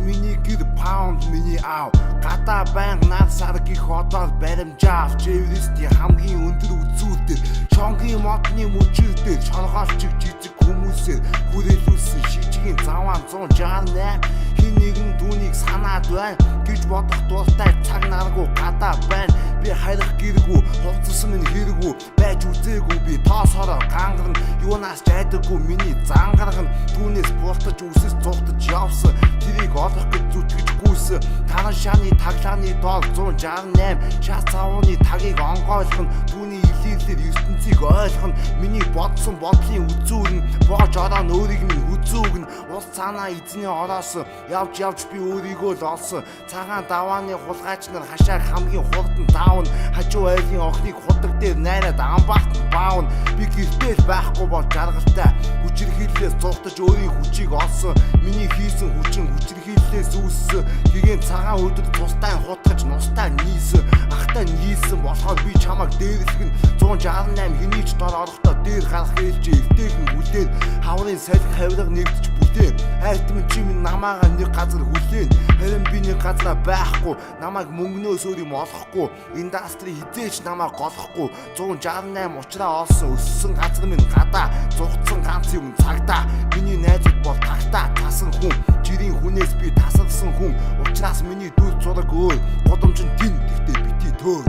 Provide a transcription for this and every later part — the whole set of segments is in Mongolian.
миний гэр pound миний аав гадаа байнга наад саргийн хотоор баримжаа авч Эверестийн хамгийн өндөр үзүүлэлтээр шонгийн модны мөчөлдөр шоргоолчиг жижиг хүмүүсээр хүрээлүүлсэн шижгийн заваан 168 хин нэгэн түүнийг санаад байна гэж бодох дуртай цаг наргу гадаа байна би хайрах гэргүй хувцсан минь хэрэггүй байж үзээгүй би тоосороо гангарна юунаас жайдаггүй миний зангарган түүнээс бултаж үсэс цугтаж явсан тэрийг олох гэж зүтгэжгүйсэн танан шааны таглааны доол 168 шат цавууны тагийг онгойлох нь түүний илирлэр ертөнцийг ойлгох нь миний бодсон бодлын үзүүрн боож ороод өөрийг минь үзүүгн ус цаанаа эзний ороос явж би өөрийгөө л олсон цагаан давааны хулгайч нар хашааг хамгийн хурдан даавна хажуу айлын охныг худаг дээр найраад амбарт баавна би гэртэл байхгүй бол жаргалтай хүчирхийллээс цугтаж өөрийн хүчийг олсон миний хийсэн хүчин хүчирхийллээс үүссэн гигэн цагаан өдөр тустай хутгаж нустай нийсэн ахтай нийсэн болохоор би чамайг дээрлэх нь 168 хэний ч дор орохдоо дээр гарах ээлж эвтэйхэн хүлээн хаврын салхи хавирга нэвтэж бүлээн хайртмын чи минь намаагаа нэг газар хүлээн харин би нэг газараа байхгүй намайг мөнгнөөс өөр юм олохгүй индастри хизээч намайг голохгүй 168 учраа олсон өссөн газар минь гадаа зугцсан ганц юм цагдаа миний найзууд бол тагтаа тасан хүн жирийн хүнээс би тасалсан хүн учраас миний дүр зураг өөр годомж нь тэн гэхдээ бити төөр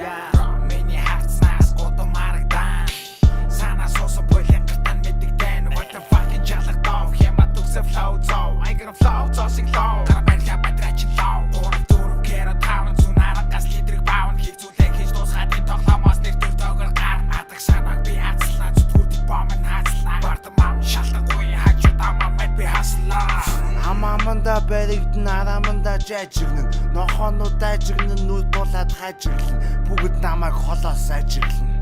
Yeah. Миний хацнаас годом марагдан санаа суусан бүлээн гартан мэддэгдэн what the fucking жалгадав хямаа төгсөв flow зоо I got a flow зоосing low карабелга бадрач low оров дөрөв гэра таавн цунараа газ литрэг баавн хийх зүйлээ хийж дуусгаад тоглоомоос нэр төр тоогор гар атах санааг би хацлаа зүтгэр бомын хацлаа бартамам шалтгагүй хачуу тамаа мэд би хаслаа амаманда баригдэн араманда жажигнэн нохонууд ажигнэн нүд булаад хажиглэн бүгд намайг холоос ажиглэн